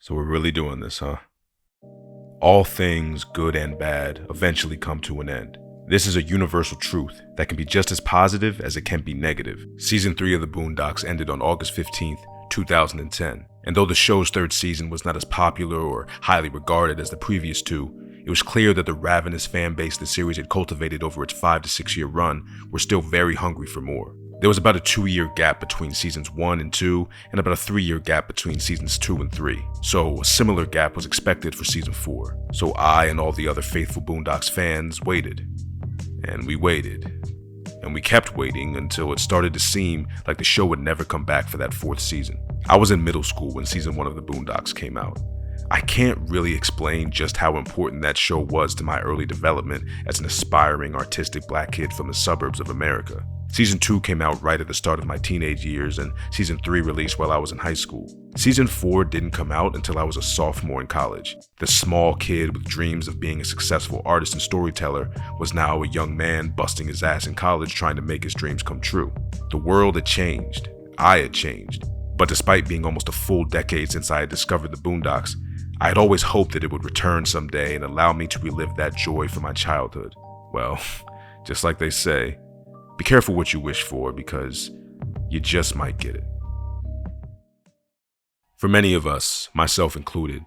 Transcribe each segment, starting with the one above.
So we're really doing this, huh? All things, good and bad, eventually come to an end. This is a universal truth that can be just as positive as it can be negative. Season 3 of the Boondocks ended on August 15th, 2010. And though the show's third season was not as popular or highly regarded as the previous two, it was clear that the ravenous fan base the series had cultivated over its 5 to 6 year run were still very hungry for more. There was about a 2-year gap between seasons 1 and 2, and about a 3-year gap between seasons 2 and 3. So a similar gap was expected for season 4. So I and all the other faithful Boondocks fans waited. And we waited. And we kept waiting until it started to seem like the show would never come back for that 4th season. I was in middle school when season 1 of the Boondocks came out. I can't really explain just how important that show was to my early development as an aspiring artistic black kid from the suburbs of America. Season 2 came out right at the start of my teenage years, and Season 3 released while I was in high school. Season 4 didn't come out until I was a sophomore in college. The small kid with dreams of being a successful artist and storyteller was now a young man busting his ass in college trying to make his dreams come true. The world had changed. I had changed. But despite being almost a full decade since I had discovered the Boondocks, I had always hoped that it would return someday and allow me to relive that joy from my childhood. Well, just like they say, be careful what you wish for because you just might get it. For many of us, myself included,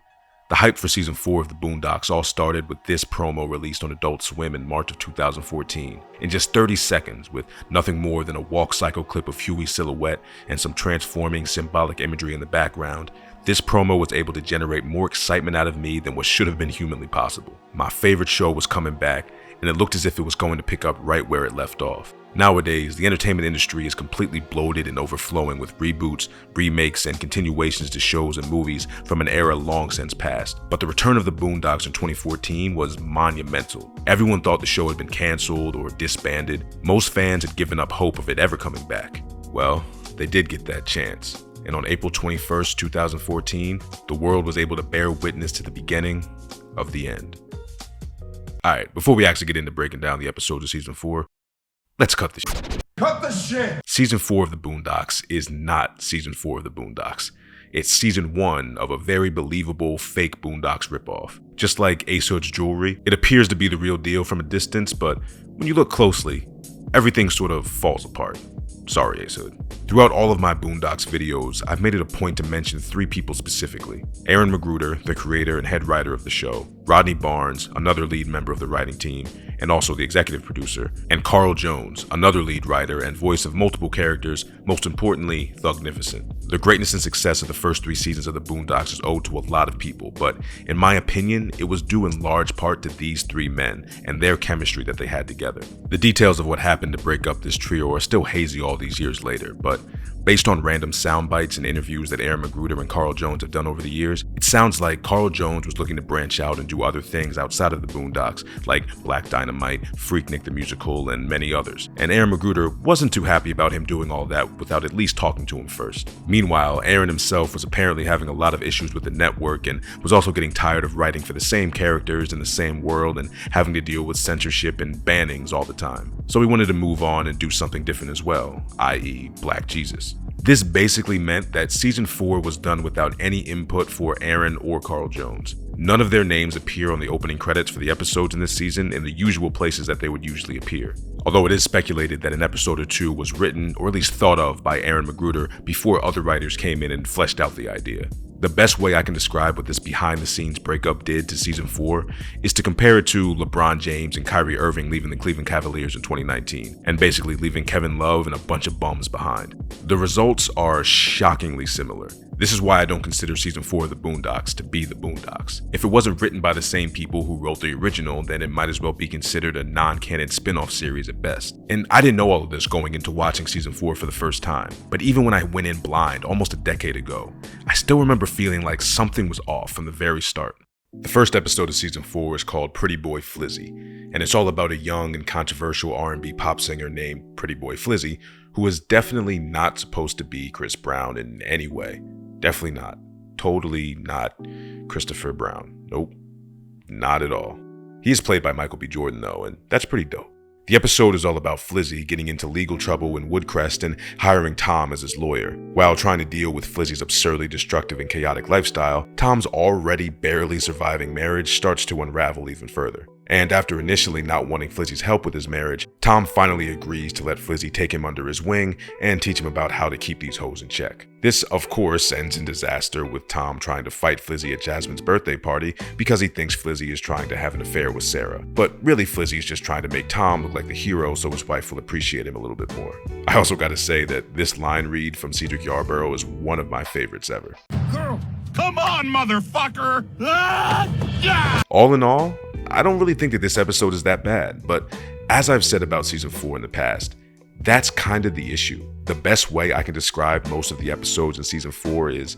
the hype for season 4 of the Boondocks all started with this promo released on Adult Swim in March of 2014. In just 30 seconds, with nothing more than a walk cycle clip of Huey's silhouette and some transforming symbolic imagery in the background, this promo was able to generate more excitement out of me than what should have been humanly possible. My favorite show was coming back, and it looked as if it was going to pick up right where it left off. Nowadays, the entertainment industry is completely bloated and overflowing with reboots, remakes, and continuations to shows and movies from an era long since past. But the return of the Boondocks in 2014 was monumental. Everyone thought the show had been canceled or disbanded. Most fans had given up hope of it ever coming back. Well, they did get that chance. And on April 21st, 2014, the world was able to bear witness to the beginning of the end. Alright, before we actually get into breaking down the episodes of season 4, let's cut the shit. Cut the shit! Season 4 of the Boondocks is not season 4 of the Boondocks. It's season 1 of a very believable fake Boondocks ripoff. Just like Ace Hood's jewelry, it appears to be the real deal from a distance, but when you look closely, everything sort of falls apart. Sorry, Ace Hood. Throughout all of my Boondocks videos, I've made it a point to mention 3 people specifically. Aaron McGruder, the creator and head writer of the show, Rodney Barnes, another lead member of the writing team, and also the executive producer, and Carl Jones, another lead writer and voice of multiple characters, most importantly, Thugnificent. The greatness and success of the first 3 seasons of the Boondocks is owed to a lot of people, but in my opinion, it was due in large part to these 3 men and their chemistry that they had together. The details of what happened to break up this trio are still hazy all these years later, but based on random sound bites and interviews that Aaron McGruder and Carl Jones have done over the years, it sounds like Carl Jones was looking to branch out and do other things outside of the Boondocks, like Black Dynamite, Freaknik the Musical, and many others. And Aaron McGruder wasn't too happy about him doing all that without at least talking to him first. Meanwhile, Aaron himself was apparently having a lot of issues with the network and was also getting tired of writing for the same characters in the same world and having to deal with censorship and bannings all the time. So he wanted to move on and do something different as well, i.e. Black Jesus. This basically meant that season 4 was done without any input for Aaron or Carl Jones. None of their names appear on the opening credits for the episodes in this season in the usual places that they would usually appear. Although it is speculated that an episode or 2 was written or at least thought of by Aaron McGruder before other writers came in and fleshed out the idea. The best way I can describe what this behind-the-scenes breakup did to season 4 is to compare it to LeBron James and Kyrie Irving leaving the Cleveland Cavaliers in 2019, and basically leaving Kevin Love and a bunch of bums behind. The results are shockingly similar. This is why I don't consider season 4 of the Boondocks to be the Boondocks. If it wasn't written by the same people who wrote the original, then it might as well be considered a non-canon spin-off series at best. And I didn't know all of this going into watching season 4 for the first time, but even when I went in blind almost a decade ago, I still remember feeling like something was off from the very start. The first episode of season 4 is called Pretty Boy Flizzy, and it's all about a young and controversial R&B pop singer named Pretty Boy Flizzy, who is definitely not supposed to be Chris Brown in any way. Definitely not. Totally not Christopher Brown. Nope. Not at all. He is played by Michael B. Jordan though, and that's pretty dope. The episode is all about Flizzy getting into legal trouble in Woodcrest and hiring Tom as his lawyer. While trying to deal with Flizzy's absurdly destructive and chaotic lifestyle, Tom's already barely surviving marriage starts to unravel even further. And after initially not wanting Flizzy's help with his marriage, Tom finally agrees to let Flizzy take him under his wing and teach him about how to keep these hoes in check. This, of course, ends in disaster with Tom trying to fight Flizzy at Jasmine's birthday party because he thinks Flizzy is trying to have an affair with Sarah. But really, Flizzy is just trying to make Tom look like the hero so his wife will appreciate him a little bit more. I also gotta say that this line read from Cedric Yarborough is one of my favorites ever. Girl, come on, motherfucker! Ah, yeah! All in all, I don't really think that this episode is that bad, but as I've said about season 4 in the past, that's kind of the issue. The best way I can describe most of the episodes in season 4 is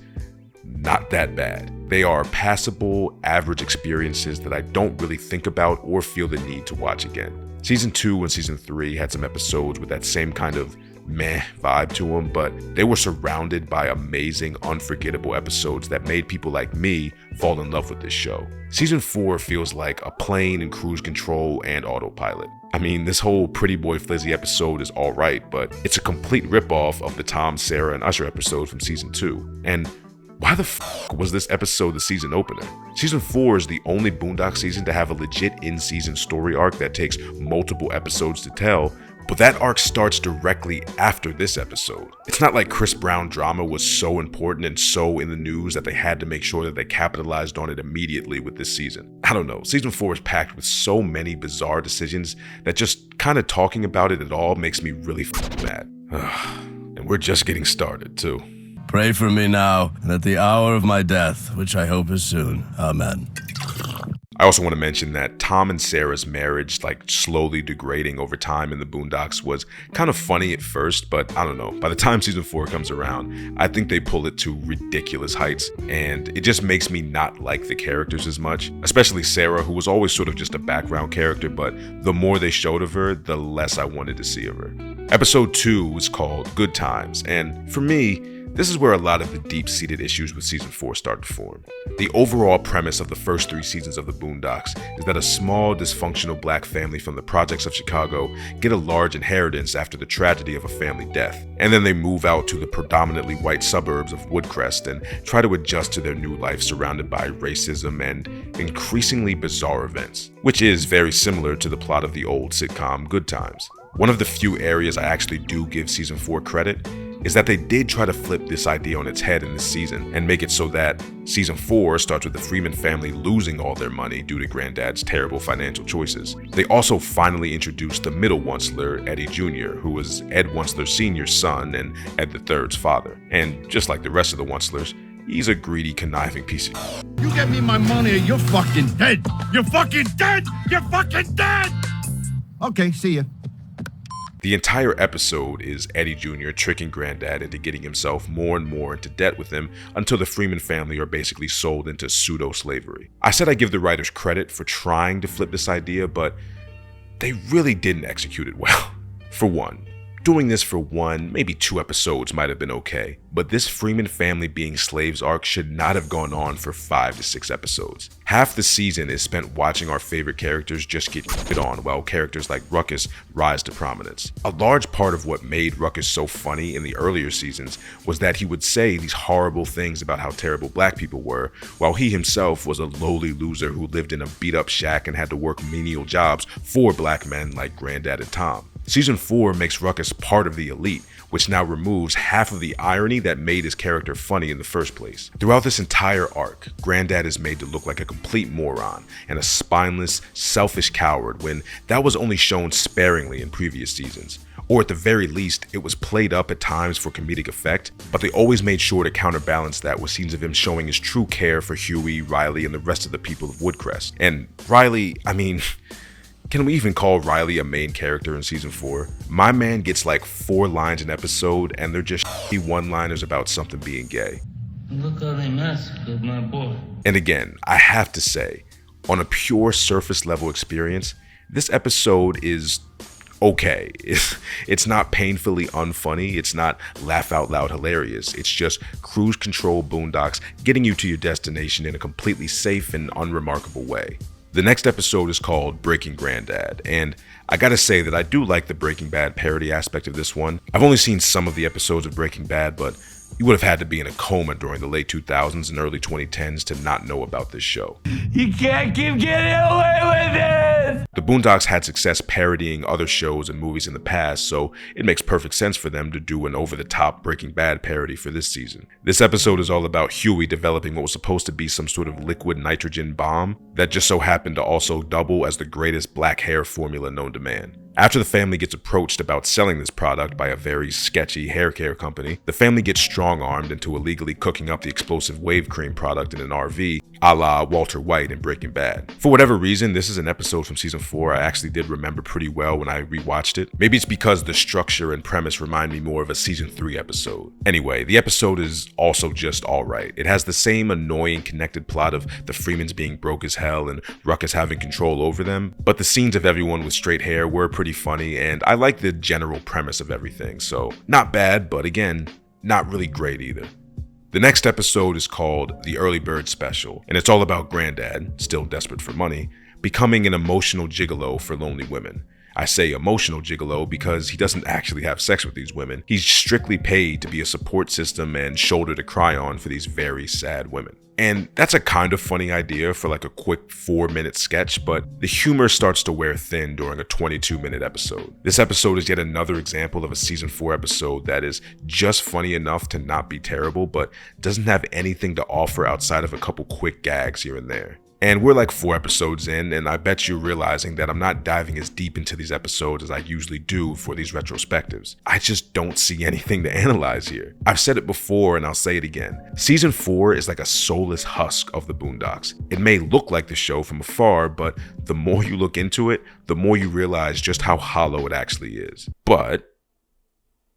not that bad. They are passable, average experiences that I don't really think about or feel the need to watch again. Season 2 and season 3 had some episodes with that same kind of meh vibe to them, but they were surrounded by amazing, unforgettable episodes that made people like me fall in love with this show. Season 4 feels like a plane in cruise control and autopilot. I mean, this whole Pretty Boy Flizzy episode is alright, but it's a complete ripoff of the Tom, Sarah, and Usher episode from season 2. And why the f was this episode the season opener? Season 4 is the only Boondocks season to have a legit in-season story arc that takes multiple episodes to tell, but that arc starts directly after this episode. It's not like Chris Brown drama was so important and so in the news that they had to make sure that they capitalized on it immediately with this season. I don't know, season 4 is packed with so many bizarre decisions that just kind of talking about it at all makes me really mad. And we're just getting started too. Pray for me now, and at the hour of my death, which I hope is soon. Amen. I also want to mention that Tom and Sarah's marriage, slowly degrading over time in the Boondocks, was kind of funny at first, but I don't know. By the time season 4 comes around, I think they pull it to ridiculous heights, and it just makes me not like the characters as much, especially Sarah, who was always sort of just a background character, but the more they showed of her, the less I wanted to see of her. Episode 2 was called Good Times, and for me, this is where a lot of the deep-seated issues with season 4 start to form. The overall premise of the first 3 seasons of the Boondocks is that a small, dysfunctional black family from the projects of Chicago get a large inheritance after the tragedy of a family death, and then they move out to the predominantly white suburbs of Woodcrest and try to adjust to their new life surrounded by racism and increasingly bizarre events, which is very similar to the plot of the old sitcom Good Times. One of the few areas I actually do give season 4 credit is that they did try to flip this idea on its head in this season and make it so that season 4 starts with the Freeman family losing all their money due to Granddad's terrible financial choices. They also finally introduced the middle Onceler, Eddie Jr., who was Ed Onceler Sr.'s son and Ed III's father. And just like the rest of the Oncelers, he's a greedy, conniving piece of You get me my money or you're fucking dead! You're fucking dead! You're fucking dead! Okay, see ya. The entire episode is Eddie Jr. tricking Granddad into getting himself more and more into debt with him until the Freeman family are basically sold into pseudo-slavery. I said I give the writers credit for trying to flip this idea, but they really didn't execute it well. For one, doing this for 1, maybe 2 episodes might have been okay, but this Freeman family being slaves arc should not have gone on for 5 to 6 episodes. Half the season is spent watching our favorite characters just get shit on while characters like Ruckus rise to prominence. A large part of what made Ruckus so funny in the earlier seasons was that he would say these horrible things about how terrible black people were, while he himself was a lowly loser who lived in a beat-up shack and had to work menial jobs for black men like Granddad and Tom. Season 4 makes Ruckus part of the elite, which now removes half of the irony that made his character funny in the first place. Throughout this entire arc, Granddad is made to look like a complete moron and a spineless, selfish coward when that was only shown sparingly in previous seasons. Or at the very least, it was played up at times for comedic effect, but they always made sure to counterbalance that with scenes of him showing his true care for Huey, Riley, and the rest of the people of Woodcrest. And Riley, can we even call Riley a main character in season 4? My man gets 4 lines an episode, and they're just shitty one-liners about something being gay. Look how they massacred my boy. And again, I have to say, on a pure surface level experience, this episode is okay. It's not painfully unfunny. It's not laugh out loud hilarious. It's just cruise control Boondocks getting you to your destination in a completely safe and unremarkable way. The next episode is called Breaking Granddad, and I gotta say that I do like the Breaking Bad parody aspect of this one. I've only seen some of the episodes of Breaking Bad, but you would have had to be in a coma during the late 2000s and early 2010s to not know about this show. You can't keep getting away with it! The Boondocks had success parodying other shows and movies in the past, so it makes perfect sense for them to do an over-the-top Breaking Bad parody for this season. This episode is all about Huey developing what was supposed to be some sort of liquid nitrogen bomb that just so happened to also double as the greatest black hair formula known to man. After the family gets approached about selling this product by a very sketchy hair care company, the family gets strong-armed into illegally cooking up the explosive wave cream product in an RV, a la Walter White in Breaking Bad. For whatever reason, this is an episode from season 4 I actually did remember pretty well when I rewatched it. Maybe it's because the structure and premise remind me more of a season 3 episode. Anyway, the episode is also just alright. It has the same annoying connected plot of the Freemans being broke as hell and Ruckus having control over them, but the scenes of everyone with straight hair were pretty funny, and I like the general premise of everything, so not bad, but again, not really great either. The next episode is called The Early Bird Special, and it's all about Granddad, still desperate for money, becoming an emotional gigolo for lonely women. I say emotional gigolo because he doesn't actually have sex with these women. He's strictly paid to be a support system and shoulder to cry on for these very sad women. And that's a kind of funny idea for like a quick 4-minute sketch, but the humor starts to wear thin during a 22-minute episode. This episode is yet another example of a season 4 episode that is just funny enough to not be terrible, but doesn't have anything to offer outside of a couple quick gags here and there. And we're like 4 episodes in, and I bet you're realizing that I'm not diving as deep into these episodes as I usually do for these retrospectives. I just don't see anything to analyze here. I've said it before and I'll say it again. Season 4 is like a soulless husk of the Boondocks. It may look like the show from afar, but the more you look into it, the more you realize just how hollow it actually is. But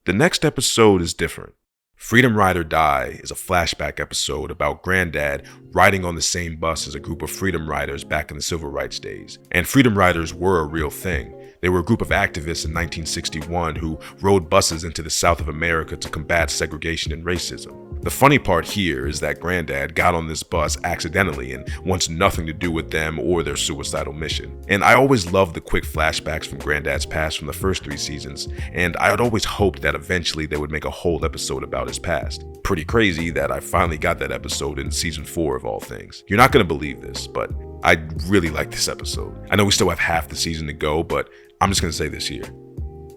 the next episode is different. Freedom Ride or Die is a flashback episode about Granddad riding on the same bus as a group of Freedom Riders back in the Civil Rights days. And Freedom Riders were a real thing. They were a group of activists in 1961 who rode buses into the South of America to combat segregation and racism. The funny part here is that Granddad got on this bus accidentally and wants nothing to do with them or their suicidal mission. And I always loved the quick flashbacks from Granddad's past from the first 3 seasons, and I had always hoped that eventually they would make a whole episode about his past. Pretty crazy that I finally got that episode in season 4 of all things. You're not gonna believe this, but I really like this episode. I know we still have half the season to go, but I'm just gonna say this here.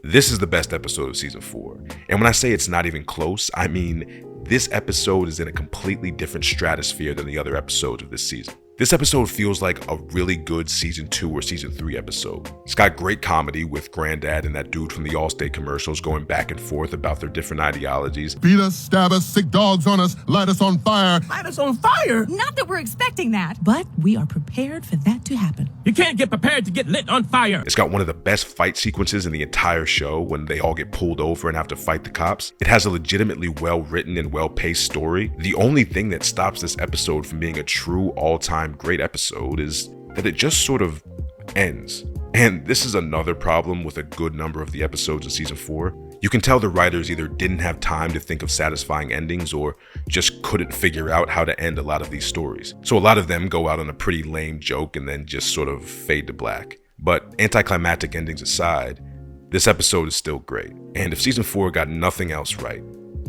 This is the best episode of season 4. And when I say it's not even close, I mean this episode is in a completely different stratosphere than the other episodes of this season. This episode feels like a really good season 2 or season 3 episode. It's got great comedy with Granddad and that dude from the Allstate commercials going back and forth about their different ideologies. Beat us, stab us, sick dogs on us, light us on fire. Light us on fire? Not that we're expecting that, but we are prepared for that to happen. You can't get prepared to get lit on fire. It's got one of the best fight sequences in the entire show when they all get pulled over and have to fight the cops. It has a legitimately well-written and well-paced story. The only thing that stops this episode from being a true all-time great episode is that it just sort of ends. And this is another problem with a good number of the episodes of season 4. You can tell the writers either didn't have time to think of satisfying endings or just couldn't figure out how to end a lot of these stories. So a lot of them go out on a pretty lame joke and then just sort of fade to black. But anticlimactic endings aside, this episode is still great. And if season 4 got nothing else right,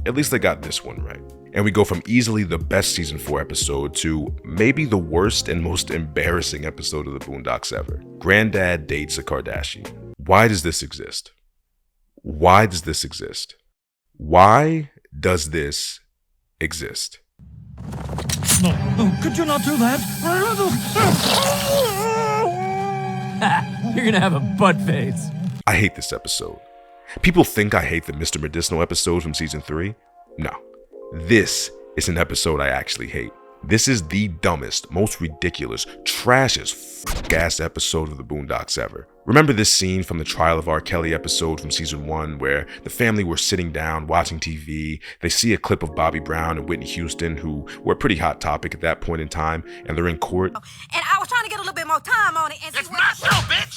at least they got this one right. And we go from easily the best season 4 episode to maybe the worst and most embarrassing episode of the Boondocks ever. Granddad dates a Kardashian. Why does this exist? Why does this exist? Why does this exist? No, could you not do that? You're gonna have a butt face. I hate this episode. People think I hate the Mr. Medicinal episode from season 3. No. This is an episode I actually hate. This is the dumbest, most ridiculous, trash as f***ass episode of the Boondocks ever. Remember this scene from the Trial of R. Kelly episode from season 1 where the family were sitting down watching TV, they see a clip of Bobby Brown and Whitney Houston, who were a pretty hot topic at that point in time, and they're in court. And I was trying to get a little bit more time on it. And It's my show, bitch!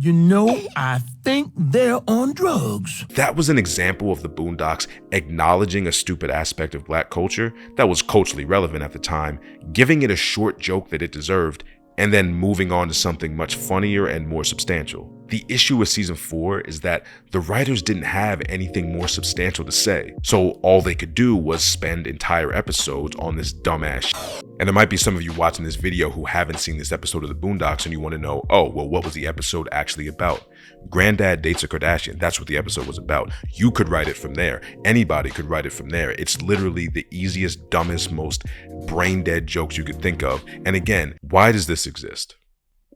You know, I think they're on drugs. That was an example of the Boondocks acknowledging a stupid aspect of black culture that was culturally relevant at the time, giving it a short joke that it deserved, and then moving on to something much funnier and more substantial. The issue with season 4 is that the writers didn't have anything more substantial to say, so all they could do was spend entire episodes on this dumbass shit. And there might be some of you watching this video who haven't seen this episode of the Boondocks and you want to know, oh, well, what was the episode actually about? Granddad dates a Kardashian. That's what the episode was about. You could write it from there. Anybody could write it from there. It's literally the easiest, dumbest, most brain dead jokes you could think of. And again, why does this exist?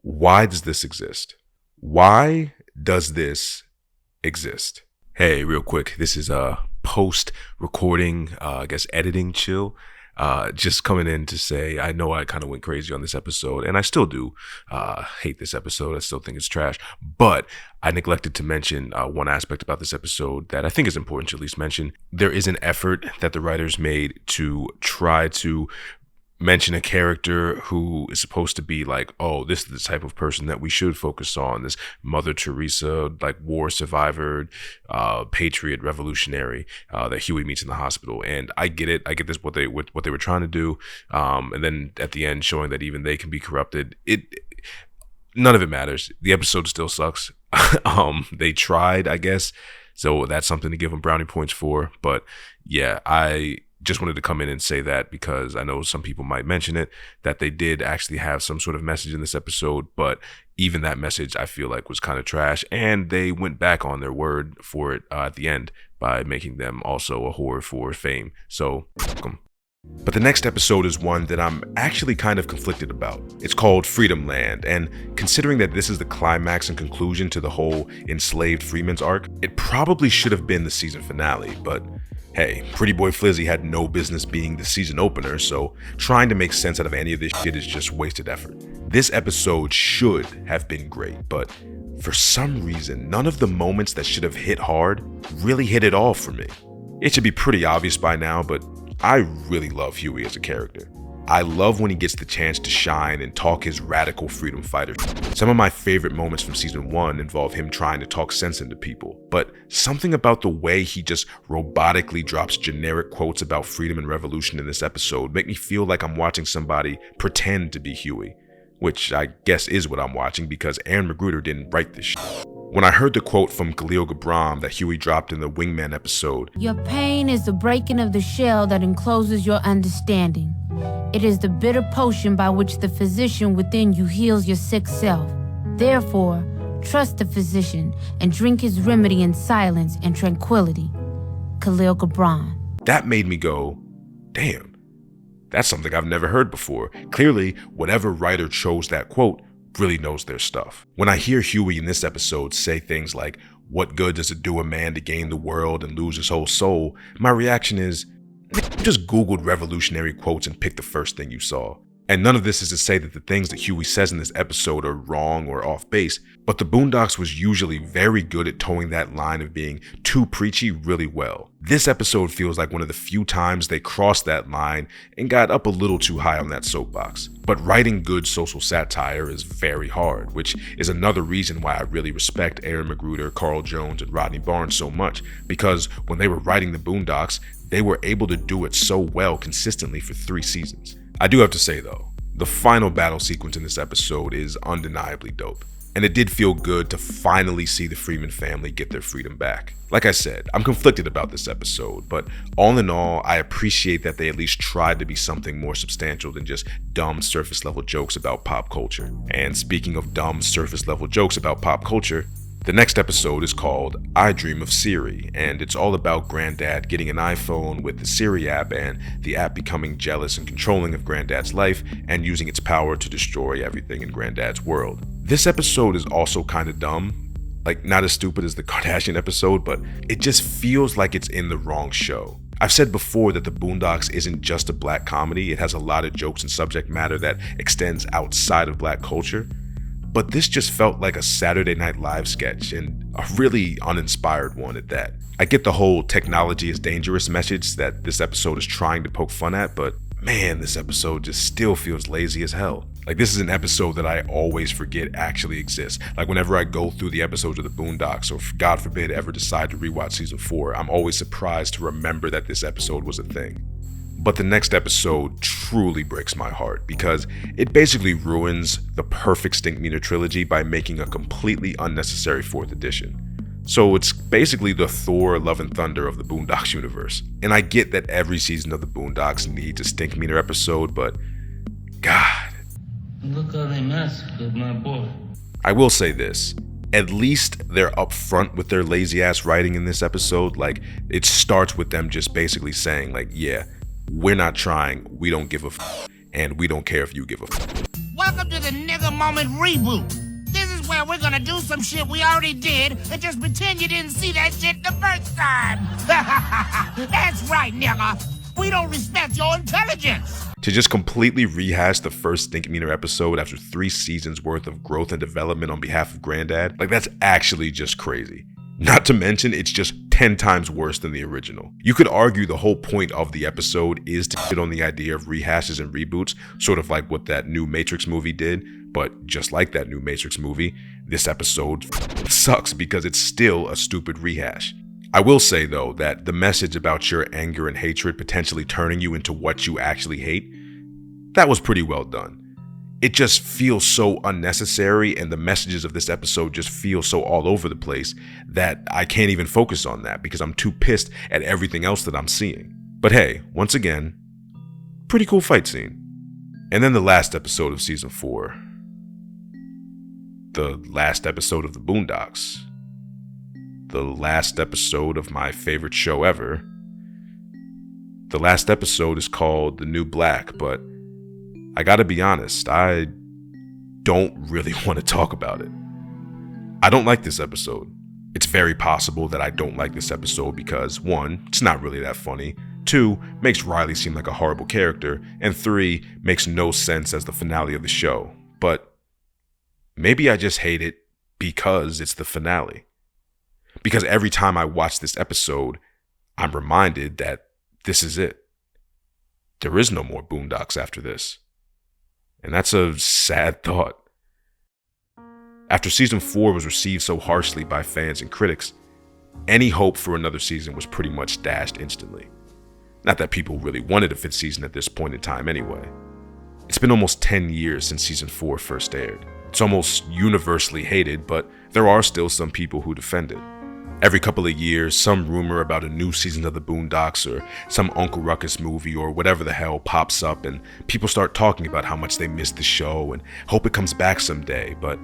Why does this exist? Why does this exist? Hey, real quick, this is a post-recording, editing chill. Just coming in to say, I know I kind of went crazy on this episode, and I still do hate this episode. I still think it's trash, but I neglected to mention one aspect about this episode that I think is important to at least mention. There is an effort that the writers made to try to mention a character who is supposed to be like, oh, this is the type of person that we should focus on, this Mother Teresa, like war survivor, patriot, revolutionary that Huey meets in the hospital. And I get it. I get this, what they were trying to do. And then at the end, showing that even they can be corrupted. None of it matters. The episode still sucks. They tried, I guess. So that's something to give them brownie points for. But yeah, I just wanted to come in and say that because I know some people might mention it, that they did actually have some sort of message in this episode, but even that message I feel like was kind of trash, and they went back on their word for it at the end by making them also a whore for fame. So, welcome. But the next episode is one that I'm actually kind of conflicted about. It's called Freedom Land, and considering that this is the climax and conclusion to the whole enslaved freemen's arc, it probably should have been the season finale, but hey, Pretty Boy Flizzy had no business being the season opener, so trying to make sense out of any of this shit is just wasted effort. This episode should have been great, but for some reason, none of the moments that should have hit hard really hit at all for me. It should be pretty obvious by now, but I really love Huey as a character. I love when he gets the chance to shine and talk his radical freedom fighter. Some of my favorite moments from season 1 involve him trying to talk sense into people, but something about the way he just robotically drops generic quotes about freedom and revolution in this episode make me feel like I'm watching somebody pretend to be Huey, which I guess is what I'm watching because Aaron McGruder didn't write this shit. When I heard the quote from Khalil Gibran that Huey dropped in the Wingman episode, "Your pain is the breaking of the shell that encloses your understanding. It is the bitter potion by which the physician within you heals your sick self. Therefore, trust the physician and drink his remedy in silence and tranquility." Khalil Gibran. That made me go, damn, that's something I've never heard before. Clearly, whatever writer chose that quote really knows their stuff. When I hear Huey in this episode say things like, "What good does it do a man to gain the world and lose his whole soul?" my reaction is, you just Googled revolutionary quotes and picked the first thing you saw. And none of this is to say that the things that Huey says in this episode are wrong or off base, but the Boondocks was usually very good at towing that line of being too preachy really well. This episode feels like one of the few times they crossed that line and got up a little too high on that soapbox. But writing good social satire is very hard, which is another reason why I really respect Aaron McGruder, Carl Jones, and Rodney Barnes so much, because when they were writing the Boondocks, they were able to do it so well consistently for 3 seasons. I do have to say though, the final battle sequence in this episode is undeniably dope. And it did feel good to finally see the Freeman family get their freedom back. Like I said, I'm conflicted about this episode, but all in all, I appreciate that they at least tried to be something more substantial than just dumb surface level jokes about pop culture. And speaking of dumb surface level jokes about pop culture, the next episode is called I Dream of Siri, and it's all about Granddad getting an iPhone with the Siri app and the app becoming jealous and controlling of Granddad's life and using its power to destroy everything in Granddad's world. This episode is also kind of dumb, like not as stupid as the Kardashian episode, but it just feels like it's in the wrong show. I've said before that the Boondocks isn't just a black comedy, it has a lot of jokes and subject matter that extends outside of black culture. But this just felt like a Saturday Night Live sketch, and a really uninspired one at that. I get the whole technology is dangerous message that this episode is trying to poke fun at, but man, this episode just still feels lazy as hell. Like, this is an episode that I always forget actually exists. Like, whenever I go through the episodes of the Boondocks, or God forbid ever decide to rewatch season 4, I'm always surprised to remember that this episode was a thing. But the next episode truly breaks my heart because it basically ruins the perfect Stinkmeaner trilogy by making a completely unnecessary 4th edition. So it's basically the Thor Love and Thunder of the Boondocks universe. And I get that every season of the Boondocks needs a Stinkmeaner episode, but God. Look how they massacred my boy. I will say this. At least they're upfront with their lazy ass writing in this episode. Like, it starts with them just basically saying, like, yeah, we're not trying, we don't give a f, and we don't care if you give a f. Welcome to the Nigga Moment reboot. This is where we're gonna do some shit we already did and just pretend you didn't see that shit the first time. That's right, nigga. We don't respect your intelligence. To just completely rehash the first Stinkmeaner episode after 3 seasons worth of growth and development on behalf of Granddad, like, that's actually just crazy. Not to mention, it's just 10 times worse than the original. You could argue the whole point of the episode is to hit on the idea of rehashes and reboots, sort of like what that new Matrix movie did, but just like that new Matrix movie, this episode sucks because it's still a stupid rehash. I will say, though, that the message about your anger and hatred potentially turning you into what you actually hate, that was pretty well done. It just feels so unnecessary, and the messages of this episode just feel so all over the place that I can't even focus on that because I'm too pissed at everything else that I'm seeing. But hey, once again, pretty cool fight scene. And then the last episode of season 4. The last episode of the Boondocks. The last episode of my favorite show ever. The last episode is called The New Black, but I gotta be honest, I don't really want to talk about it. I don't like this episode. It's very possible that I don't like this episode because 1, it's not really that funny, 2, makes Riley seem like a horrible character, and 3, makes no sense as the finale of the show. But maybe I just hate it because it's the finale. Because every time I watch this episode, I'm reminded that this is it. There is no more Boondocks after this. And that's a sad thought. After season 4 was received so harshly by fans and critics, any hope for another season was pretty much dashed instantly. Not that people really wanted a 5th season at this point in time anyway. It's been almost 10 years since season 4 first aired. It's almost universally hated, but there are still some people who defend it. Every couple of years, some rumor about a new season of the Boondocks or some Uncle Ruckus movie or whatever the hell pops up, and people start talking about how much they miss the show and hope it comes back someday, but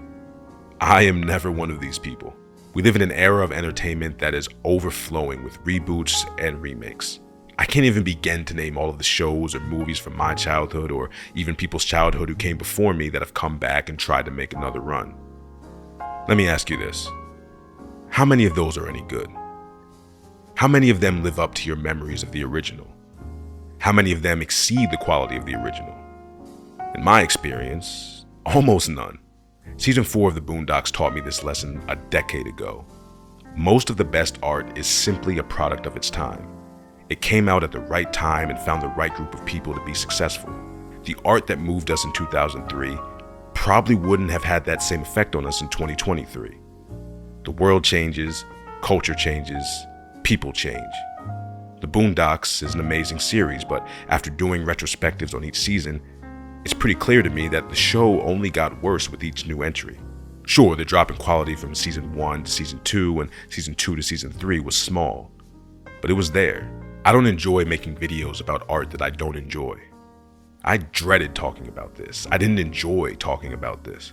I am never one of these people. We live in an era of entertainment that is overflowing with reboots and remakes. I can't even begin to name all of the shows or movies from my childhood or even people's childhood who came before me that have come back and tried to make another run. Let me ask you this. How many of those are any good? How many of them live up to your memories of the original? How many of them exceed the quality of the original? In my experience, almost none. Season 4 of the Boondocks taught me this lesson a decade ago. Most of the best art is simply a product of its time. It came out at the right time and found the right group of people to be successful. The art that moved us in 2003 probably wouldn't have had that same effect on us in 2023. The world changes, culture changes, people change. The Boondocks is an amazing series, but after doing retrospectives on each season, it's pretty clear to me that the show only got worse with each new entry. Sure, the drop in quality from season 1 to season 2 and season 2 to season 3 was small, but it was there. I don't enjoy making videos about art that I don't enjoy. I dreaded talking about this. I didn't enjoy talking about this.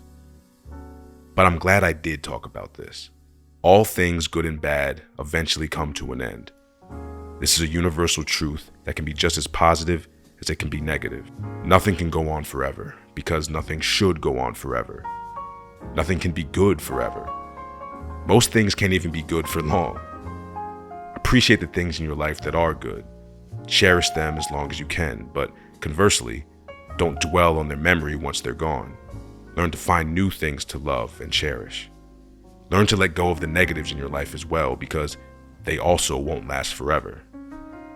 But I'm glad I did talk about this. All things good and bad eventually come to an end. This is a universal truth that can be just as positive as it can be negative. Nothing can go on forever because nothing should go on forever. Nothing can be good forever. Most things can't even be good for long. Appreciate the things in your life that are good. Cherish them as long as you can, but conversely, don't dwell on their memory once they're gone. Learn to find new things to love and cherish. Learn to let go of the negatives in your life as well, because they also won't last forever.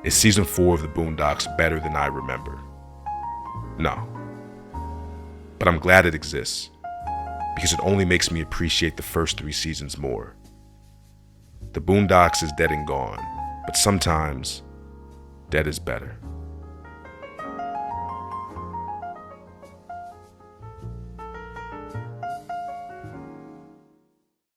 Is season 4 of the Boondocks better than I remember? No. But I'm glad it exists, because it only makes me appreciate the first 3 seasons more. The Boondocks is dead and gone, but sometimes dead is better.